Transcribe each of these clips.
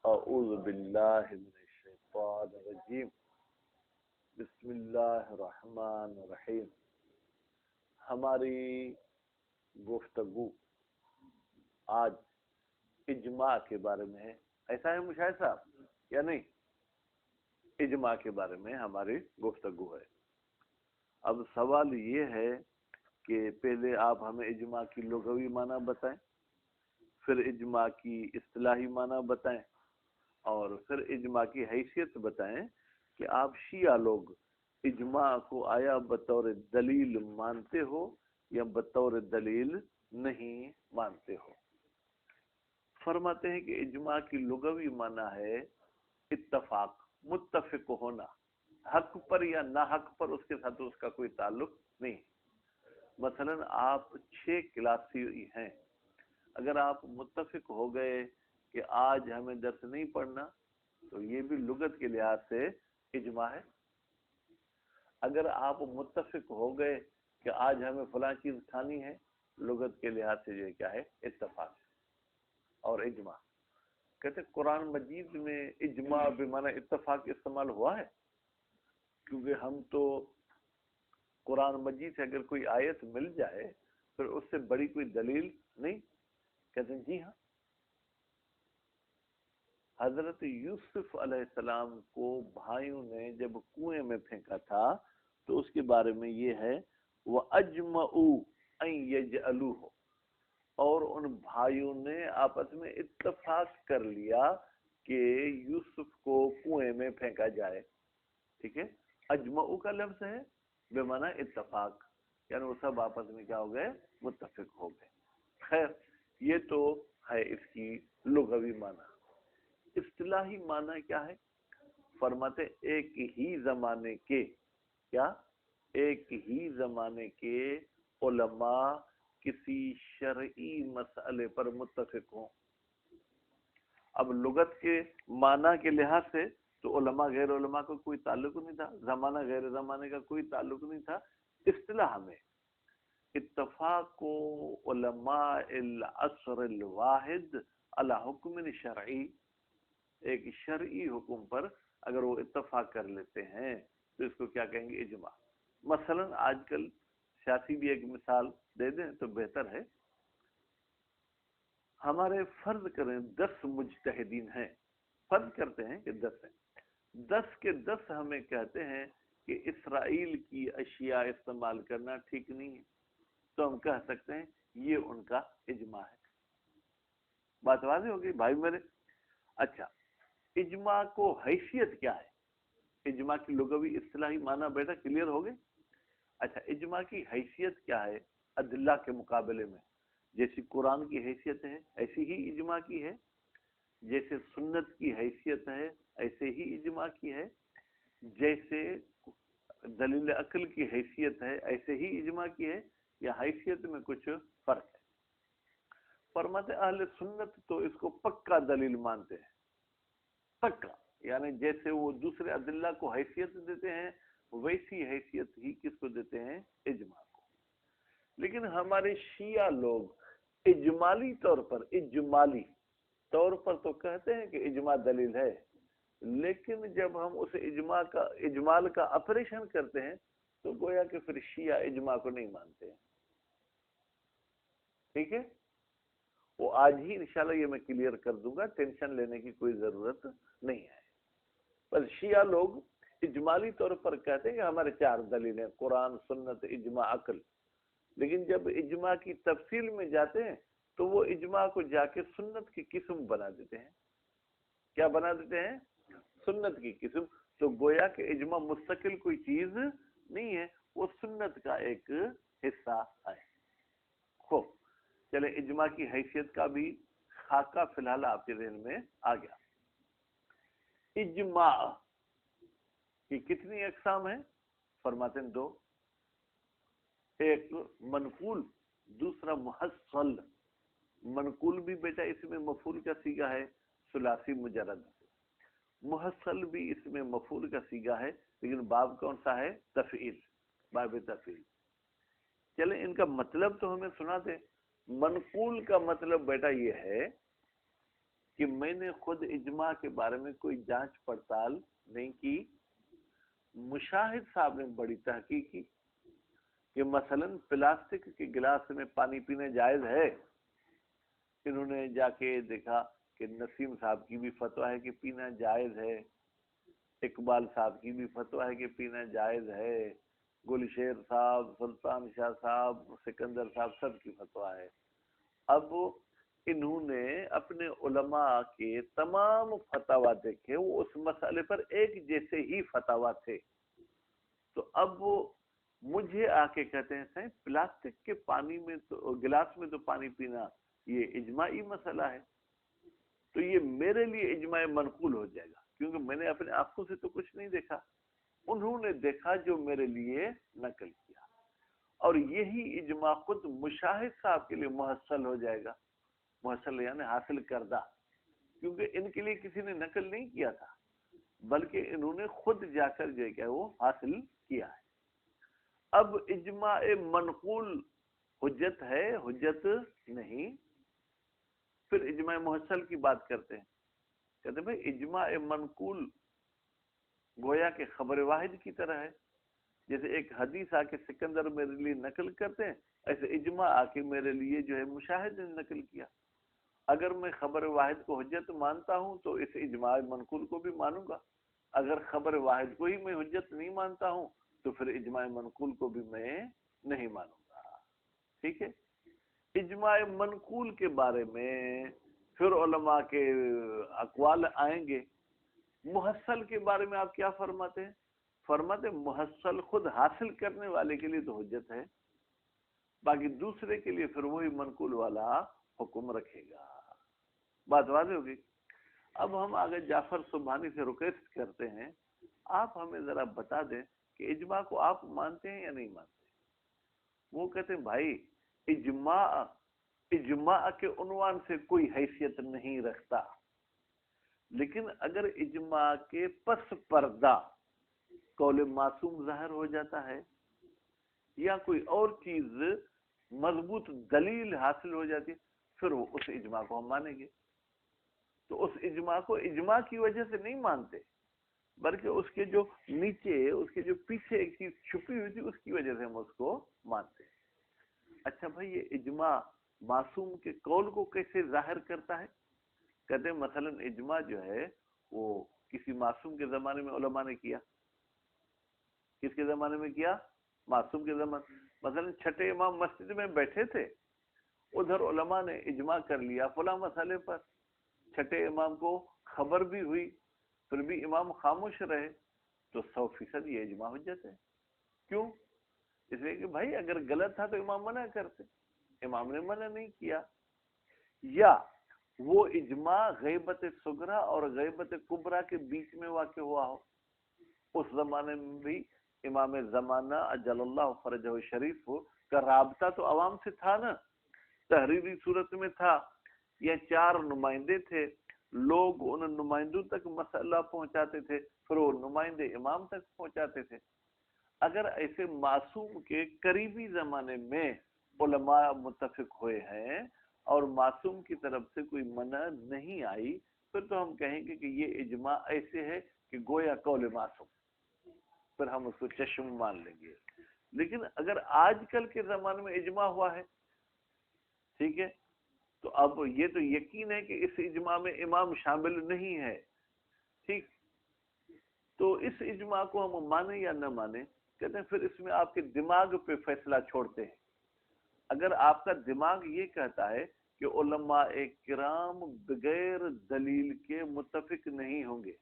اعوذ باللہ من الشیطان الرجیم بسم اللہ الرحمن الرحیم. ہماری گفتگو آج اجماع کے بارے میں ہے. ایسا ہے مشاہد صاحب یا نہیں؟ اجماع کے بارے میں ہماری گفتگو ہے. اب سوال یہ ہے کہ پہلے آپ ہمیں اجماع کی لغوی معنی بتائیں، پھر اجماع کی اصطلاحی معنی بتائیں، اور پھر اجماع کی حیثیت بتائیں کہ آپ شیعہ لوگ اجماع کو آیا بطور دلیل مانتے ہو یا بطور دلیل نہیں مانتے ہو. فرماتے ہیں کہ اجماع کی لغوی معنی ہے اتفاق، متفق ہونا، حق پر یا نہ حق پر اس کے ساتھ اس کا کوئی تعلق نہیں. مثلا آپ 6 کلاسی ہیں، اگر آپ متفق ہو گئے کہ آج ہمیں درس نہیں پڑھنا تو یہ بھی لغت کے لحاظ سے اجماع ہے. اگر آپ متفق ہو گئے کہ آج ہمیں فلاں چیز کھانی ہے، لغت کے لحاظ سے یہ کیا ہے؟ اتفاق اور اجماع. کہتے قرآن مجید میں اجماع بمعنی اتفاق استعمال ہوا ہے، کیونکہ ہم تو قرآن مجید سے اگر کوئی آیت مل جائے پھر اس سے بڑی کوئی دلیل نہیں. کہتے ہیں جی ہاں، حضرت یوسف علیہ السلام کو بھائیوں نے جب کنویں میں پھینکا تھا تو اس کے بارے میں یہ ہے وَأَجْمَعُوا أَن يَجْعَلُوهُ، اور ان بھائیوں نے آپس میں اتفاق کر لیا کہ یوسف کو کنویں میں پھینکا جائے. ٹھیک ہے، اجمعو کا لفظ ہے بمعنی اتفاق، یعنی وہ سب آپس میں کیا ہو گئے؟ متفق ہو گئے. خیر، یہ تو ہے اس کی لغوی معنی. اصطلاحی معنی کیا ہے؟ فرماتے ایک ہی زمانے کے، کیا؟ ایک ہی زمانے کے علماء کسی شرعی مسئلے پر متفق ہوں. اب لغت کے معنی کے لحاظ سے تو علماء غیر علماء کو کوئی تعلق نہیں تھا، زمانہ غیر زمانے کا کوئی تعلق نہیں تھا. اصطلاح میں اتفاق علماء العصر الواحد علی حکم شرعی، ایک شرعی حکم پر اگر وہ اتفاق کر لیتے ہیں تو اس کو کیا کہیں گے؟ اجماع. مثلا آج کل سیاسی بھی ایک مثال دے دیں تو بہتر ہے. ہمارے فرض کریں 10 مجتہدین ہیں، فرض کرتے ہیں کہ 10 ہیں، 10 کے 10 ہمیں کہتے ہیں کہ اسرائیل کی اشیاء استعمال کرنا ٹھیک نہیں ہے، تو ہم کہہ سکتے ہیں یہ ان کا اجماع ہے. بات واضح ہوگی بھائی میرے؟ اچھا، اجماع کو حیثیت کیا ہے؟ اجماع کی لغوی اصطلاحی معنی بیٹا کلیئر ہو گئے؟ اچھا، اجماع کی حیثیت کیا ہے ادلہ کے مقابلے میں؟ جیسی قرآن کی حیثیت ہے ایسی ہی اجماع کی ہے، جیسے سنت کی حیثیت ہے ایسے ہی اجماع کی ہے، جیسے دلیل عقل کی حیثیت ہے ایسے ہی اجماع کی ہے، یا حیثیت میں کچھ فرق ہے؟ فرماتے اہل سنت تو اس کو پکا دلیل مانتے ہیں، پکا، یعنی جیسے وہ دوسرے ادلہ کو حیثیت دیتے ہیں ویسی حیثیت ہی کس کو دیتے ہیں؟ اجماع کو. لیکن ہمارے شیعہ لوگ اجمالی طور پر تو کہتے ہیں کہ اجماع دلیل ہے، لیکن جب ہم اس اجمال کا آپریشن کرتے ہیں تو گویا کہ پھر شیعہ اجماع کو نہیں مانتے ہیں. ٹھیک ہے، وہ آج ہی انشاءاللہ یہ میں کلیئر کر دوں گا، ٹینشن لینے کی کوئی ضرورت نہیں ہے. پر شیعہ لوگ اجمالی طور پر کہتے ہیں کہ ہمارے 4 دلیلیں قرآن، سنت، اجماع، عقل. لیکن جب اجماع کی تفصیل میں جاتے ہیں تو وہ اجماع کو جا کے سنت کی قسم بنا دیتے ہیں. کیا بنا دیتے ہیں؟ سنت کی قسم. تو گویا کہ اجماع مستقل کوئی چیز نہیں ہے، وہ سنت کا ایک حصہ ہے. خوب، چلے اجماع کی حیثیت کا بھی خاکہ فی الحال آپ کے ذہن میں آ گیا. اجماع کی کتنی اقسام ہیں؟ فرماتے ہیں 2. ایک منقول، دوسرا محصل. منقول بھی بیٹا اس میں مفعول کا صیغہ ہے ثلاثی مجرد، محصل بھی اس میں مفعول کا صیغہ ہے لیکن باب کون سا ہے؟ تفعیل، باب تفعیل. چلیں ان کا مطلب تو ہمیں سنا دیں. منقول کا مطلب بیٹا یہ ہے کہ میں نے خود اجماع کے بارے میں کوئی جانچ پڑتال نہیں کی. مشاہد صاحب نے بڑی تحقیق کی کہ مثلا پلاسٹک کے گلاس میں پانی پینا جائز ہے. انہوں نے جا کے دیکھا کہ نسیم صاحب کی بھی فتویٰ ہے کہ پینا جائز ہے, اقبال صاحب کی بھی فتویٰ ہے کہ پینا جائز ہے, گل شیر صاحب, سلطان شاہ صاحب, سکندر صاحب, سب کی فتویٰ ہے. اب انہوں نے اپنے علماء کے تمام فتاوی دیکھے, وہ اس مسئلے پر ایک جیسے ہی فتاوی تھے. تو اب وہ مجھے آ کے کہتے ہیں پلاسٹک کے پانی میں تو, گلاس میں تو پانی پینا یہ اجماعی مسئلہ ہے, تو یہ میرے لیے اجماع منقول ہو جائے گا, کیونکہ میں نے اپنے آنکھوں سے تو کچھ نہیں دیکھا, انہوں نے دیکھا جو میرے لیے نقل کیا, اور یہی اجماع خود مشاہد صاحب کے لیے محصل ہو جائے گا. محصل یعنی حاصل کردہ, کیونکہ ان کے لیے کسی نے نقل نہیں کیا تھا, بلکہ انہوں نے خود جا کر جو ہے وہ حاصل کیا ہے. اب اجماع منقول حجت ہے, حجت نہیں. پھر اجماع محصل کی بات کرتے ہیں, کہتے ہیں بھائی اجماع منقول گویا کہ خبر واحد کی طرح ہے. جیسے ایک حدیث آ کے سکندر میرے لیے نقل کرتے ہیں, ایسے اجماع آ کے میرے لیے جو ہے مشاہد نے نقل کیا. اگر میں خبر واحد کو حجت مانتا ہوں تو اس اجماع منقول کو بھی مانوں گا. اگر خبر واحد کو ہی میں حجت نہیں مانتا ہوں تو پھر اجماع منقول کو بھی میں نہیں مانوں گا. ٹھیک ہے. اجماع منقول کے بارے میں پھر علماء کے اقوال آئیں گے. محصل کے بارے میں آپ کیا فرماتے ہیں؟ فرماتے محصل خود حاصل کرنے والے کے لیے تو حجت ہے, باقی دوسرے کے لیے پھر وہی منقول والا حکم رکھے گا. بات واضح ہوگی. اب ہم آگے جعفر سبحانی سے ریکویسٹ کرتے ہیں, آپ ہمیں ذرا بتا دیں کہ اجماع کو آپ مانتے ہیں یا نہیں مانتے. وہ کہتے ہیں بھائی اجماع کے عنوان سے کوئی حیثیت نہیں رکھتا, لیکن اگر اجماع کے پس پردہ قول معصوم ظاہر ہو جاتا ہے یا کوئی اور چیز مضبوط دلیل حاصل ہو جاتی ہے, پھر وہ اس اجماع کو ہم مانیں گے. تو اس اجماع کو اجماع کی وجہ سے نہیں مانتے, بلکہ اس کے جو نیچے, اس کے جو پیچھے ایک چیز چھپی ہوئی تھی اس کی وجہ سے ہم اس کو مانتے ہیں. اچھا بھائی, یہ اجماع معصوم کے قول کو کیسے ظاہر کرتا ہے؟ کہتے ہیں مثلا اجماع جو ہے وہ کسی معصوم کے زمانے میں علماء نے کیا. کس کے زمانے میں کیا؟ معصوم کے زمانے. مثلا چھٹے امام مسجد میں بیٹھے تھے, ادھر علماء نے اجماع کر لیا فلاں مسئلے پر, چھٹے امام کو خبر بھی ہوئی, پھر بھی امام خاموش رہے, تو 100% یہ اجماع حجت ہے. کیوں؟ اس لیے کہ بھائی اگر غلط تھا تو امام منع کرتے, امام نے منع نہیں کیا. یا وہ اجماع غیبت صغرا اور غیبت کبرا کے بیچ میں واقع ہوا ہو, اس زمانے میں بھی امام زمانہ اجل اللہ فرجہ شریف کا رابطہ تو عوام سے تھا نا, تحریری صورت میں تھا, یا 4 نمائندے تھے, لوگ ان نمائندوں تک مسئلہ پہنچاتے تھے, پھر وہ نمائندے امام تک پہنچاتے تھے. اگر ایسے معصوم کے قریبی زمانے میں علماء متفق ہوئے ہیں اور معصوم کی طرف سے کوئی منع نہیں آئی, پھر تو ہم کہیں گے کہ یہ اجماع ایسے ہے کہ گویا قول معصوم, پھر ہم اس کو چشم مان لیں گے. لیکن اگر آج کل کے زمانے میں اجماع ہوا ہے, ٹھیک ہے, تو اب یہ تو یقین ہے کہ اس اجماع میں امام شامل نہیں ہے. ٹھیک, تو اس اجماع کو ہم مانیں یا نہ مانیں, کہتے ہیں پھر اس میں آپ کے دماغ پہ فیصلہ چھوڑتے ہیں. اگر آپ کا دماغ یہ کہتا ہے کہ علماء کرام بغیر دلیل کے متفق نہیں ہوں گے,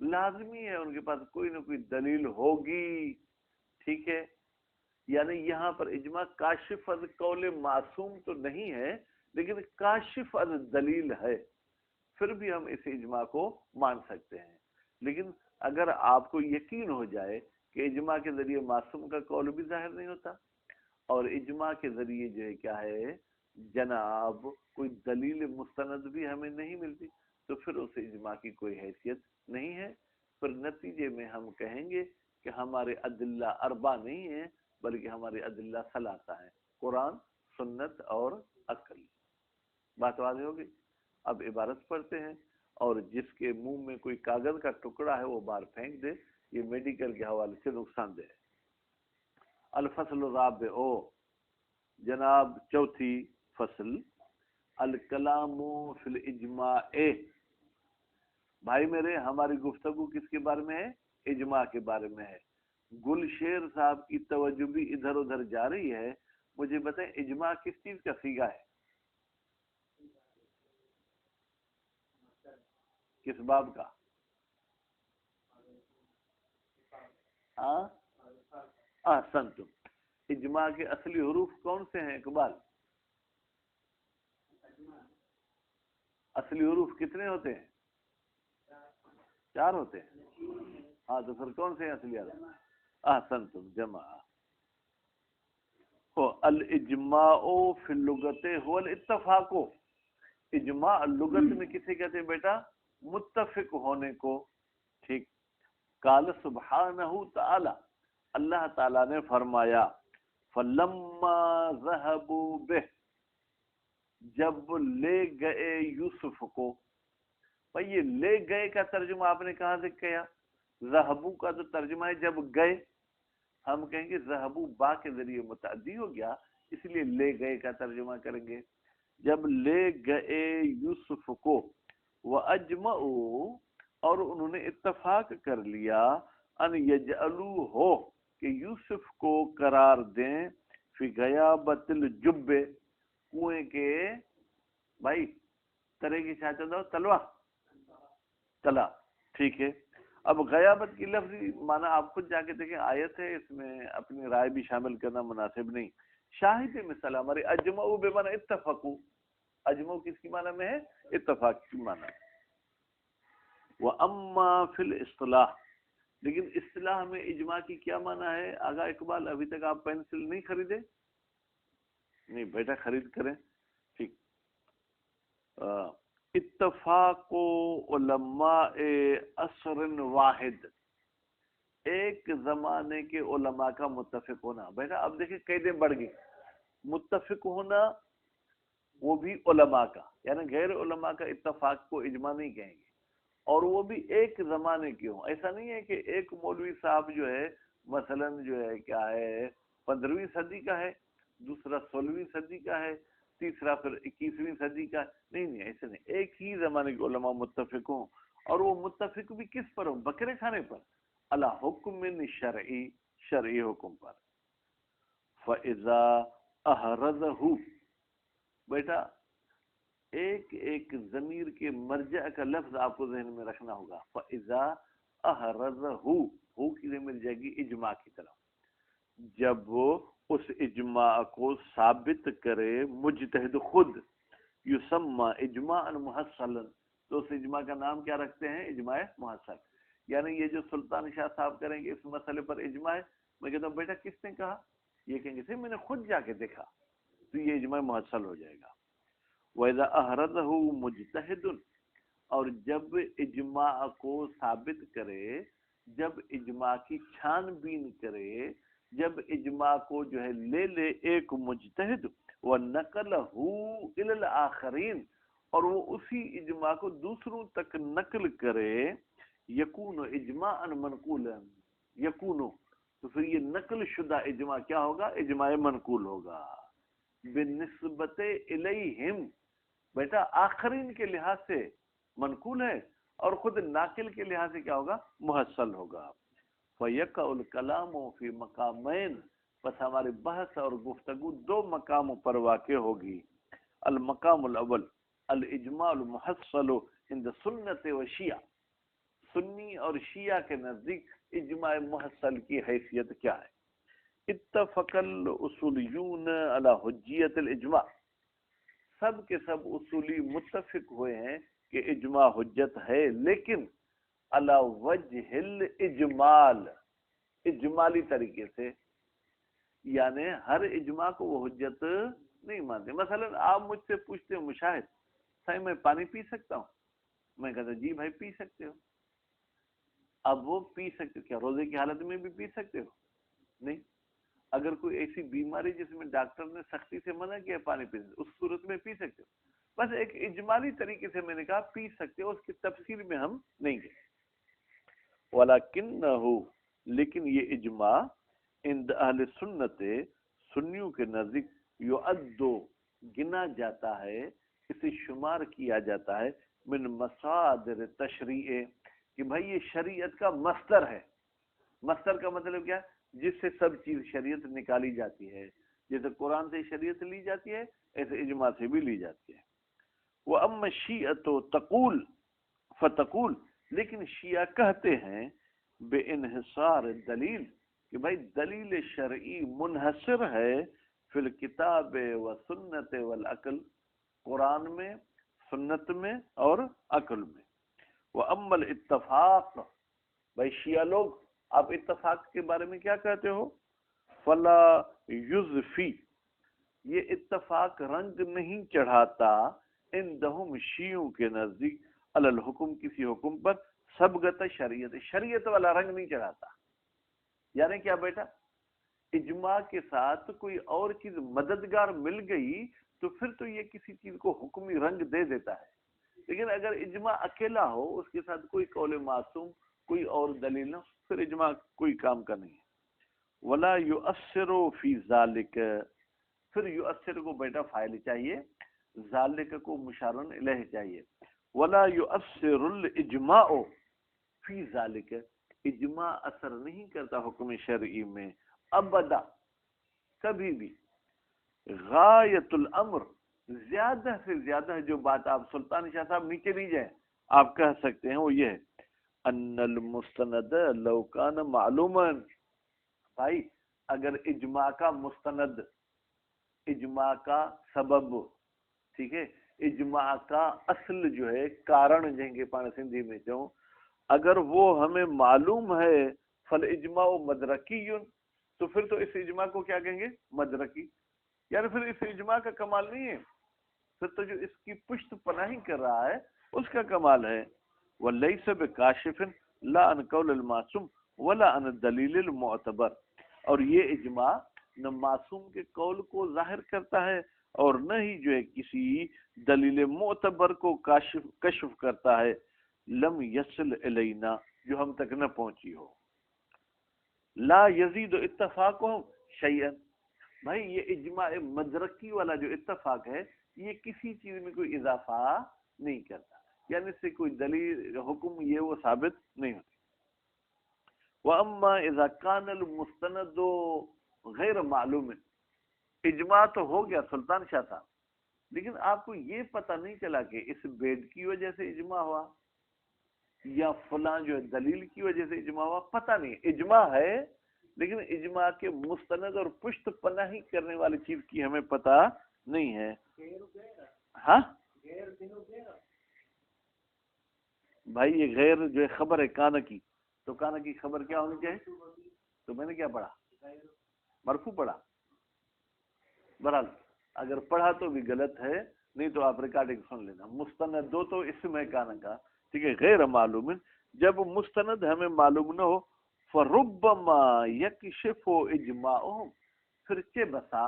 لازمی ہے ان کے پاس کوئی نہ کوئی دلیل ہوگی. ٹھیک ہے, یعنی یہاں پر اجماع کاشف از قول معصوم تو نہیں ہے, لیکن کاشف از دلیل ہے, پھر بھی ہم اس اجماع کو مان سکتے ہیں. لیکن اگر آپ کو یقین ہو جائے کہ اجماع کے ذریعے معصوم کا قول بھی ظاہر نہیں ہوتا, اور اجماع کے ذریعے جو ہے کیا ہے جناب کوئی دلیل مستند بھی ہمیں نہیں ملتی, تو پھر اس اجماع کی کوئی حیثیت نہیں ہے. پھر نتیجے میں ہم کہیں گے کہ ہمارے ادلہ اربع نہیں ہیں, بلکہ ہمارے ادلہ ثلاثہ ہیں, قرآن, سنت اور عقل. بات واضح ہوگی. اب عبارت پڑھتے ہیں، اور جس کے منہ میں کوئی کاغذ کا ٹکڑا ہے وہ باہر پھینک دے، یہ میڈیکل کے حوالے سے نقصان دہ ہے۔ الفصل الرابع، جناب چوتھی فصل، الکلام فی الاجماع۔ بھائی میرے، ہماری گفتگو کس کے بارے میں ہے؟ اجماع کے بارے میں ہے۔ گل شیر صاحب کی توجہ بھی ادھر ادھر جا رہی ہے، مجھے بتائیں اجماع کس چیز کا صیغہ ہے؟ کس باب کا؟ احسنتم۔ اجماع کے اصلی حروف کون سے ہیں اقبال؟ اصلی حروف کتنے ہوتے ہیں؟ 4 ہوتے ہیں۔ ہاں تو پھر کون سے ہیں اصلی حروف؟ احسنتم، جمع۔ الاجماع فی اللغت هو الاتفاق۔ اجماع لغت میں کسے کہتے ہیں بیٹا؟ متفق ہونے کو۔ ٹھیک۔ قال سبحانہ تعالی، اللہ تعالیٰ نے فرمایا، فلما ذهبوا به، جب لے گئے یوسف کو۔ بھئی یہ لے گئے کا ترجمہ آپ نے کہاں سے کیا؟ ذہبو کا تو ترجمہ ہے جب گئے، ہم کہیں گے ذہبو با کے ذریعے متعدی ہو گیا، اس لیے لے گئے کا ترجمہ کریں گے۔ جب لے گئے یوسف کو، وَأَجْمَعُوا، اور انہوں نے اتفاق کر لیا، ان یجعلوا ہو، کہ یوسف کو قرار دیں، فی غیابت الجب، کنویں کے، بھائی ترے کی چاچا دو تلوا، تلا، ٹھیک ہے۔ اب غیابت کی لفظی معنی آپ خود جا کے دیکھیں، آیت ہے، اس میں اپنی رائے بھی شامل کرنا مناسب نہیں۔ شاہد مثال ہمارے اجمعوا بمعنی اتفقوا، اجمعوا کس کی معنی میں ہے؟ اتفاق کی معنی۔ وَأَمَّا فِي الْإِصْطِلَاحِ، لیکن اصطلاح میں اجماع کی کیا معنی ہے؟ آگا اقبال، ابھی تک آپ پینسل نہیں خریدے؟ نہیں بیٹا خرید کریں، ٹھیک۔ اتفاق علماء عصر واحد، ایک زمانے کے علماء کا متفق ہونا۔ بیٹا اب دیکھیں قیدیں بڑھ گئی، متفق ہونا وہ بھی علماء کا، یعنی غیر علماء کا اتفاق کو اجماع نہیں کہیں گے، اور وہ بھی ایک زمانے کے ہوں۔ ایسا نہیں ہے کہ ایک مولوی صاحب جو ہے مثلاً جو ہے کیا ہے 15ویں صدی کا ہے، دوسرا 16ویں صدی کا ہے، تیسرا پھر 21ویں صدی کا، نہیں ایسے نہیں، ایک ہی زمانے کے علماء متفق ہوں، اور وہ متفق بھی کس پر ہوں؟ بکرے کھانے پر، علی حکم شرعی، شرعی حکم پر۔ فَإِذَا أَحْرَزَهُ، بیٹا ایک ایک ضمیر کے مرجع کا لفظ آپ کو ذہن میں رکھنا ہوگا۔ فَإِذَا أَحْرَزَهُ، ہو کی ضمیر جائے گی اجماع کی طرف، جب وہ اس اجماع کو ثابت کرے مجتہد خود، یسمى اجماعا محصلا، تو اس اجماع کا نام کیا رکھتے ہیں؟ اجماع محصل۔ یعنی یہ جو سلطان شاہ صاحب کریں گے اس مسئلے پر اجماع ہے، میں کہتا ہوں بیٹا کس نے کہا؟ یہ کہیں گے میں نے خود جا کے دیکھا، تو یہ اجماع محصل ہو جائے گا۔ وَإِذَا أَحْرَزَهُ مُجْتَهِدٌ، اور جب اجماع کو ثابت کرے، جب اجماع کی چھان بین کرے، جب اجماع کو جو ہے لے لے ایک مجتہد، وَنَقَلَهُ إِلَى الْآخَرِينَ، اور وہ اسی اجماع کو دوسروں تک نقل کرے، یکون اجماعا منقولا، یکون، تو پھر یہ نقل شدہ اجماع کیا ہوگا؟ اجماع منقول ہوگا، بالنسبت الیہم، بیٹا آخرین کے لحاظ سے منقول ہے، اور خود ناقل کے لحاظ سے کیا ہوگا؟ محصل ہوگا۔ فَيَقَعُ الْكَلَامُ فِي مَقَامَيْنِ، بس ہماری بحث اور گفتگو 2 مقاموں پر واقع ہوگی۔ المقام الاول، الاجماع المحصل عند سنت و شیعہ، سنی اور شیعہ کے نزدیک اجماع محصل کی حیثیت کیا ہے؟ اتفق الاصولیون علی حجیت الاجماع، سب کے سب اصولی متفق ہوئے ہیں کہ اجماع حجت ہے، لیکن علی وجہ الاجمال، اجمالی طریقے سے، یعنی ہر اجماع کو وہ حجت نہیں مانتے۔ مثلا آپ مجھ سے پوچھتے ہو مشاہد صحیح میں پانی پی سکتا ہوں؟ میں کہتا جی بھائی پی سکتے ہو۔ اب وہ پی سکتے، کیا روزے کی حالت میں بھی پی سکتے ہو؟ نہیں۔ اگر کوئی ایسی بیماری جس میں ڈاکٹر نے سختی سے منع کیا پانی پینے، اس صورت میں پی سکتے ہو۔ بس ایک اجمالی طریقے سے میں نے کہا پی سکتے ہو، اس کی تفصیل میں ہم نہیں گئے. وَلَكِنَّهُ لیکن یہ اجماع عند اہل سنت سنیوں کے نزدیک یعد گنا جاتا ہے، اسے شمار کیا جاتا ہے من مصادر تشریع کہ بھائی یہ شریعت کا مصدر ہے. مصدر کا مطلب کیا؟ جس سے سب چیز شریعت نکالی جاتی ہے. جیسے قرآن سے شریعت لی جاتی ہے ایسے اجماع سے بھی لی جاتی ہے. وَأَمَّا الشِّيعَةُ تَقُولُ فَتَقُولُ لیکن شیعہ کہتے ہیں بے انحصار دلیل کہ بھائی دلیل شرعی منحصر ہے فی الکتاب و سنت والعقل، قرآن میں، سنت میں اور عقل میں. وَأَمَّا الاتفاق بھائی شیعہ لوگ آپ اتفاق کے بارے میں کیا کہتے ہو؟ فلا یضفی یہ اتفاق رنگ نہیں چڑھاتا عندہم شیعوں کے نزدیک علی الحکم کسی حکم پر سبغت شریعت، شریعت والا رنگ نہیں چڑھاتا. یعنی کیا بیٹا؟ اجماع کے ساتھ کوئی اور چیز مددگار مل گئی تو پھر تو یہ کسی چیز کو حکمی رنگ دے دیتا ہے. لیکن اگر اجماع اکیلا ہو، اس کے ساتھ کوئی قول معصوم، کوئی اور دلیل نہ، پھر اجماع کوئی کام کا نہیں ہے. ولا یؤثر فی ذالک پھر یؤثر کو بیٹا فاعل چاہیے، ذالک کو مشار الیہ چاہیے. ولا یؤثر الاجماع فی ذالک اجماع اثر نہیں کرتا حکم شرعی میں ابدا کبھی بھی. غایت الامر زیادہ سے زیادہ جو بات آپ سلطان شاہ صاحب نیچے نہیں جائیں آپ کہہ سکتے ہیں وہ یہ ہے ان المستند لو کان معلوما. بھائی اگر اجماع کا مستند، اجماع کا سبب، ٹھیک ہے، اجماع کا اصل جو ہے کارن جہیں گے پانا سندھی میں چوں، اگر وہ ہمیں معلوم ہے فل اجماع مدرکی تو پھر تو اس اجماع کو کیا کہیں گے؟ مدرکی. یعنی پھر اس اجماع کا کمال نہیں ہے، پھر تو جو اس کی پشت پناہی کر رہا ہے اس کا کمال ہے. وَلَيْسَ بِكَاشِفٍ لَا عَنْ قَوْلِ الْمَعْصُومِ وَلَا عَنْ الدَّلِيلِ الْمُعْتَبَرِ اور یہ اجماع نہ معصوم کے قول کو ظاہر کرتا ہے اور نہ ہی جو ہے کسی دلیل معتبر کو کشف کرتا ہے. لم یصل الینا جو ہم تک نہ پہنچی ہو. لا یزید اتفاقہم شیئا بھائی یہ اجماع مدرکی والا جو اتفاق ہے یہ کسی چیز میں کوئی اضافہ نہیں کرتا، یعنی اس سے کوئی دلیل حکم یہ وہ ثابت نہیں ہوتی. وَأَمَّا إِذَا كَانَ الْمُسْتَنَدُ غیر معلوم اجماع تو ہو گیا سلطان شاہ صاحب، لیکن آپ کو یہ پتہ نہیں چلا کہ اس بیڈ کی وجہ سے اجماع ہوا یا فلاں جو دلیل کی وجہ سے اجماع ہوا، پتہ نہیں. اجماع ہے لیکن اجماع کے مستند اور پشت پناہی کرنے والی چیز کی ہمیں پتہ نہیں ہے. ہاں بھائی یہ غیر جو ہے خبر ہے کانا کی، تو کانا کی خبر کیا ہونی چاہیے؟ تو میں نے کیا پڑھا؟ مرفوع پڑھا. بہرحال اگر پڑھا تو بھی غلط ہے، نہیں تو آپ ریکارڈنگ سن لینا. مستند دو تو اس میں کانا کا ٹھیک ہے. غیر معلوم جب مستند ہمیں معلوم نہ ہو فربما یکشف اجماعهم پھر چہ بسا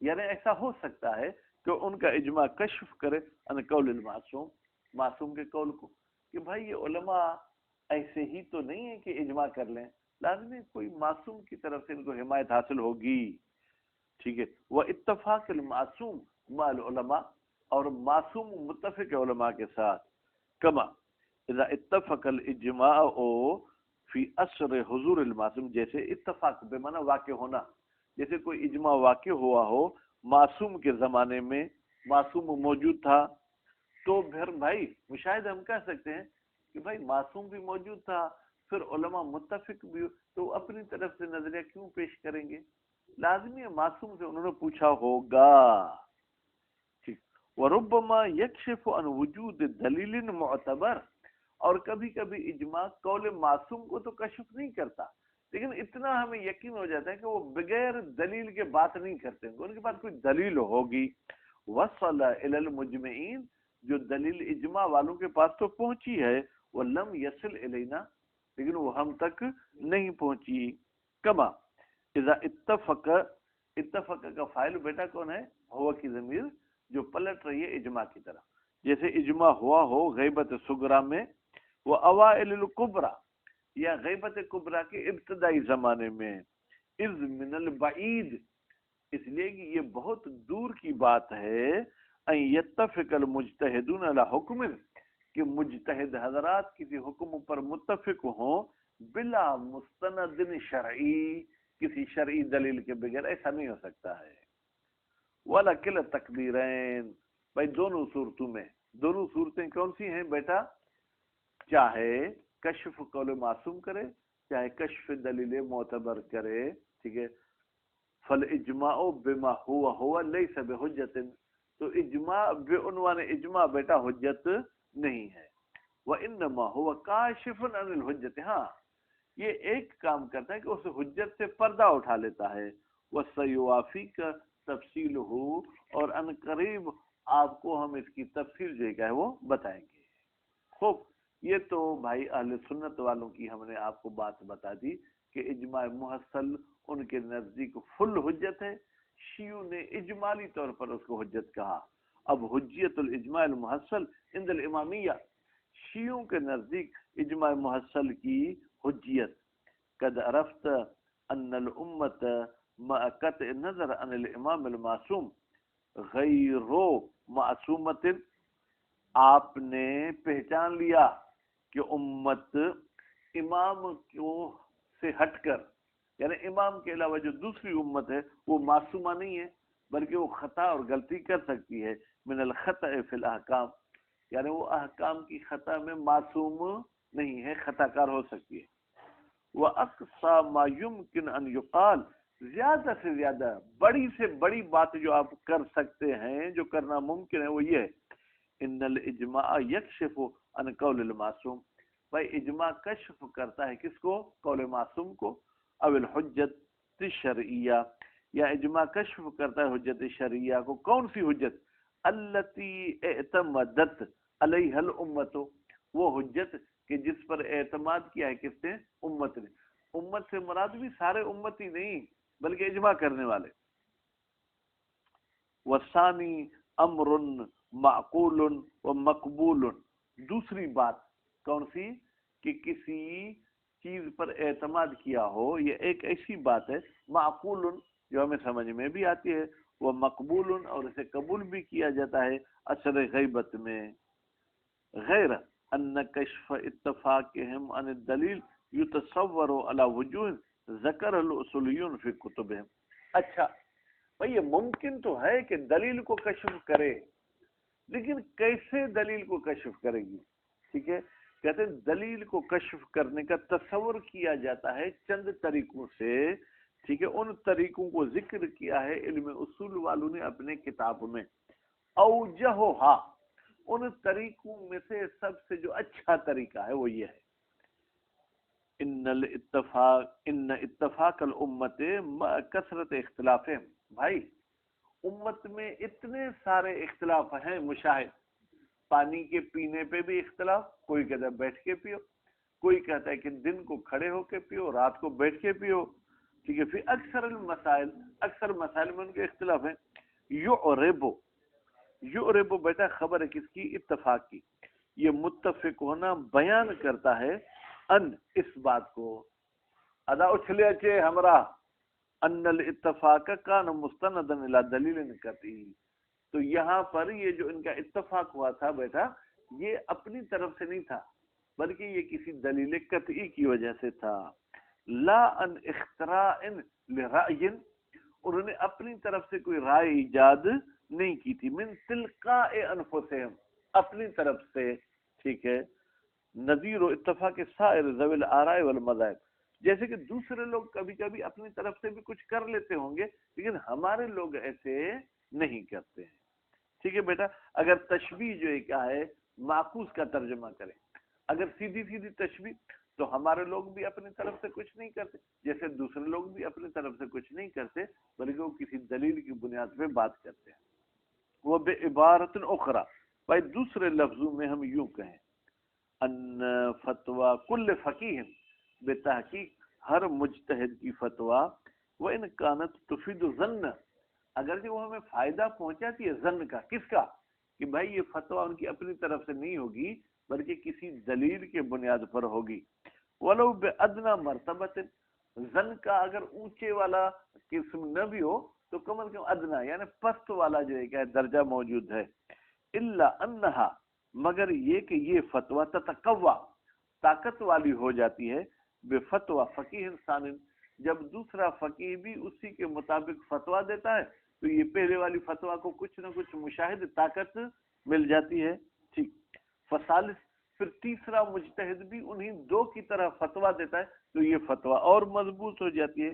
یعنی ایسا ہو سکتا ہے کہ ان کا اجماع کشف کرے ان قول المعصوم معصوم کے قول کو کہ بھائی یہ علماء ایسے ہی تو نہیں ہے کہ اجماع کر لیں، لازمی کوئی معصوم کی طرف سے ان کو حمایت حاصل ہوگی. ٹھیک ہے. وہ اتفاق المعصوم مع العلماء اور معصوم متفق علماء کے ساتھ. کما اذا اتفق الاجماع فی اثر حضور المعصوم جیسے اتفاق بے معنی واقع ہونا، جیسے کوئی اجماع واقع ہوا ہو معصوم کے زمانے میں، معصوم موجود تھا تو پھر بھائی مشاہدہ ہم کہہ سکتے ہیں کہ بھائی معصوم بھی موجود تھا پھر علماء متفق بھی تو اپنی طرف سے نظریہ کیوں پیش کریں گے؟ لازمی ہے معصوم سے انہوں نے پوچھا ہوگا. ٹھیک. وربما یکشف عن وجود دلیل معتبر اور کبھی کبھی اجماع قول معصوم کو تو کشف نہیں کرتا لیکن اتنا ہمیں یقین ہو جاتا ہے کہ وہ بغیر دلیل کے بات نہیں کرتے، ان کے پاس کوئی دلیل ہوگی. وصل الی المجمعین جو دلیل اجماع والوں کے پاس تو پہنچی ہے، ولم یصل الینا لیکن وہ ہم تک نہیں پہنچی. کما اذا اتفق کا فاعل بیٹا کون ہے؟ ہوا کی ضمیر جو پلٹ رہی ہے اجماع کی طرف، جیسے اجماع ہوا ہو غیبت صغرا میں، وہ اوائل الکبرى یا غیبت کبرا کے ابتدائی زمانے میں، اذ من البعید اس لیے کہ یہ بہت دور کی بات ہے، ان یتفق المجتہدون علی حکم کہ مجتہد حضرات کسی حکم پر متفق ہوں بلا مستند شرعی، کسی شرعی دلیل کے بغیر، ایسا نہیں ہو سکتا ہے۔ ولا کل تقدیرین، بھائی دونوں صورتوں میں، دونوں صورتیں کون سی ہیں بیٹا؟ چاہے کشف قول معصوم کرے، چاہے کشف دلیل معتبر کرے، ٹھیک ہے۔ فالاجماع بما هو ليس بحجت، تو اجماع بعنوان اجماع بیٹا حجت نہیں ہے۔ وانما هو کاشف عن الحجت، ہاں یہ ایک کام کرتا ہے کہ اس حجت سے پردہ اٹھا لیتا ہے۔ وسيوافيك تفصیلہ، اور ان قریب آپ کو ہم اس کی تفصیل جو ہے وہ بتائیں گے۔ خوب، یہ تو بھائی اہل سنت والوں کی ہم نے آپ کو بات بتا دی کہ اجماع محصل ان کے نزدیک فل حجت ہے، شیعوں نے اجمالی طور پر اس کو حجت کہا۔ اب حجیت الاجماع المحصل عند الامامیہ، شیعوں کے نزدیک اجماع محصل کی حجیت، قد عرفت ان الامت مع قطع نظر عن الامام المعصوم غیر معصومت، آپ نے پہچان لیا کہ امت امام کو سے ہٹ کر، یعنی امام کے علاوہ جو دوسری امت ہے وہ معصومہ نہیں ہے، بلکہ وہ خطا اور غلطی کر سکتی ہے۔ من الخطأ فی الاحکام، یعنی وہ احکام کی خطا میں معصوم نہیں ہے، خطا کار ہو سکتی ہے۔ وَأَقْصَى مَا يُمْكِنْ أَنْ يُقَالْ، زیادہ سے زیادہ بڑی سے بڑی بات جو آپ کر سکتے ہیں، جو کرنا ممکن ہے، وہ یہ ہے ان الاجماع یکشف عن قول المعصوم، بھائی اجماع کشف کرتا ہے کس کو؟ قول معصوم کو۔ او الحجت الشرعیہ، یا اجماع کشف کرتا ہے حجت شرعیہ کو۔ کون سی حجت؟ التی اعتمدت علیہ الامت، وہ حجت کہ جس پر اعتماد کیا ہے کس نے؟ امت نے۔ امت سے مراد بھی سارے امتی نہیں بلکہ اجماع کرنے والے۔ وثانی امر معقول و مقبول، دوسری بات کون سی؟ کہ کسی چیز پر اعتماد کیا ہو، یہ ایک ایسی بات ہے معقول جو ہمیں سمجھ میں بھی آتی ہے، وہ مقبول اور اسے قبول بھی کیا جاتا ہے اثر غیبت میں، غیر ان کشف اتفاقہم عن الدلیل یتصور علی وجوہ ذکر الاصولیون فی کتبہم۔ اچھا بھئی یہ ممکن تو ہے کہ دلیل کو کشف کرے، لیکن کیسے دلیل کو کشف کرے گی؟ ٹھیک ہے، کہتے ہیں دلیل کو کشف کرنے کا تصور کیا جاتا ہے چند طریقوں سے، ٹھیک ہے، ان طریقوں کو ذکر کیا ہے علم اصول والوں نے اپنے کتاب میں۔ اوجہھا، ان طریقوں میں سے سب سے جو اچھا طریقہ ہے وہ یہ ہے، ان اتفاق الامت مع کثرت اختلافهم، بھائی امت میں اتنے سارے اختلاف ہیں مشاہد، پانی کے پینے پہ بھی اختلاف، کوئی کہتا ہے بیٹھ کے پیو، کوئی کہتا ہے کہ دن کو کھڑے ہو کے پیو، رات کو بیٹھ کے پیو، ٹھیک ہے۔ پھر اکثر المسائل، اکثر مسائل میں ان کے اختلاف ہیں۔ یعرب بیٹا خبر ہے کس کی؟ اتفاق کی، یہ متفق ہونا بیان کرتا ہے ان اس بات کو، ادا اچھلے اچھے ہمراہ، ان الاتفاق کان مستندا الی دلیل قطعی، تو یہاں پر یہ جو ان کا اتفاق ہوا تھا بیٹا، یہ اپنی طرف سے نہیں تھا بلکہ یہ کسی دلیل قطعی کی وجہ سے تھا۔ لا ان اختراع لرأی، انہوں نے اپنی طرف سے کوئی رائے ایجاد نہیں کی تھی، من تلقاء انفسہم، اپنی طرف سے، ٹھیک ہے۔ نظیر و اتفاق سائر ذوی الآراء والمذاہب، جیسے کہ دوسرے لوگ کبھی کبھی اپنی طرف سے بھی کچھ کر لیتے ہوں گے، لیکن ہمارے لوگ ایسے نہیں کرتے ہیں، ٹھیک ہے بیٹا۔ اگر تشبیہ جو ہے کیا ہے، معکوس کا ترجمہ کریں، اگر سیدھی سیدھی تشبیہ، تو ہمارے لوگ بھی اپنی طرف سے کچھ نہیں کرتے، جیسے دوسرے لوگ بھی اپنی طرف سے کچھ نہیں کرتے بلکہ وہ کسی دلیل کی بنیاد پہ بات کرتے ہیں۔ وہ بے عبارت اخرى، بھائی دوسرے لفظوں میں ہم یوں کہیں، ان فتویٰ کل فقیہ، بے تحقیق ہر مجتہد کی فتویٰ، وَإِنْ كَانَتْ تُفِيدُ ظَنَّ، اگرچہ وہ ہمیں فائدہ پہنچاتی ہے ظن کا، کس کا؟ کہ بھائی یہ فتویٰ ان کی اپنی طرف سے نہیں ہوگی بلکہ کسی دلیل کے بنیاد پر ہوگی. ولو بادنا مرتبت، ظن کا اگر اونچے والا قسم نہ بھی ہو تو کم از کم ادنا یعنی پست والا جو ہے کیا درجہ موجود ہے. الا انہا، مگر یہ کہ یہ فتویٰ تتقوی، طاقت والی ہو جاتی ہے، بفتویٰ فقیہ ثان، جب دوسرا فقیہ بھی اسی کے مطابق فتویٰ دیتا ہے تو یہ پہلے والی فتویٰ کو کچھ نہ کچھ مشاہد طاقت مل جاتی ہے. ٹھیک. فثالث، پھر تیسرا مجتہد بھی انہی دو کی طرح فتویٰ دیتا ہے تو یہ فتویٰ اور مضبوط ہو جاتی ہے.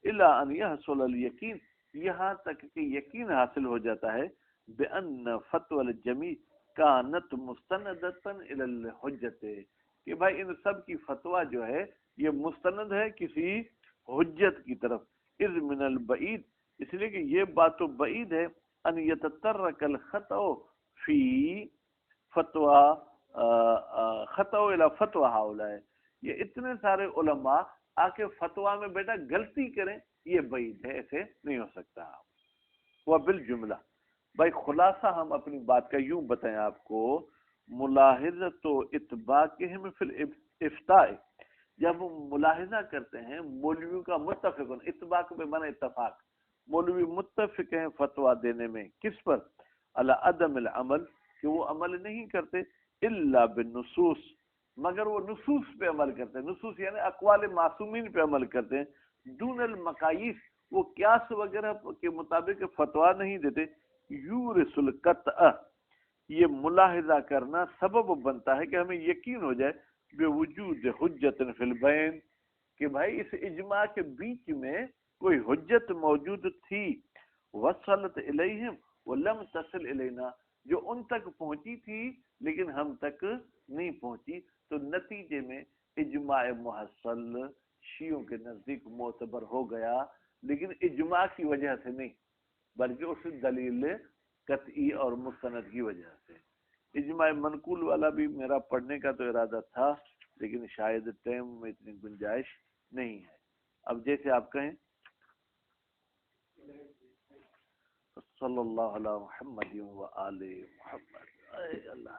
الا ان یحصل الیقین، یہاں تک کہ یقین حاصل ہو جاتا ہے، بان فتوى الجمیع کانت مستندتا الی الحجت، کہ بھائی ان سب کی فتویٰ جو ہے یہ مستند ہے کسی حجت کی طرف. اذ من البعید، اس لیے کہ یہ بات تو بعید ہے، ان یتطرق الخطأ فی فتویٰ خطأ الی فتویٰ ہؤلاء، یہ اتنے سارے علماء آ کے فتویٰ میں بیٹا غلطی کریں، یہ بعید ہے، ایسے نہیں ہو سکتا. وہ بالجملہ، بھائی خلاصہ ہم اپنی بات کا یوں بتائیں آپ کو، ملاحظۃ و اتباعہم فی الافتاء، جب ہم ملاحظہ کرتے ہیں مولویوں کا متفق، اتباع بے معنی اتفاق، مولوی متفق ہیں فتویٰ دینے میں کس پر؟ علی عدم العمل، کہ وہ عمل نہیں کرتے، الا بالنصوص، مگر وہ نصوص پہ عمل کرتے ہیں، نصوص یعنی اقوال معصومین پہ عمل کرتے ہیں، دون المقاییس، وہ قیاس وغیرہ کے مطابق فتویٰ نہیں دیتے. یورث القطع، یہ ملاحظہ کرنا سبب بنتا ہے کہ ہمیں یقین ہو جائے بے وجود حجت فی البین، کہ بھائی اس اجماع کے بیچ میں کوئی حجت موجود تھی، وصلت الیہم ولم تصل الینا، جو ان تک پہنچی تھی لیکن ہم تک نہیں پہنچی، تو نتیجے میں اجماع محصل شیعوں کے نزدیک معتبر ہو گیا، لیکن اجماع کی وجہ سے نہیں بلکہ اس دلیل قطعی اور مستند کی وجہ سے. اجماع منقول والا بھی میرا پڑھنے کا تو ارادہ تھا لیکن شاید ٹائم میں اتنی گنجائش نہیں ہے. اب جیسے آپ کہیں صلی اللہ علی محمد و آل محمد. اے اللہ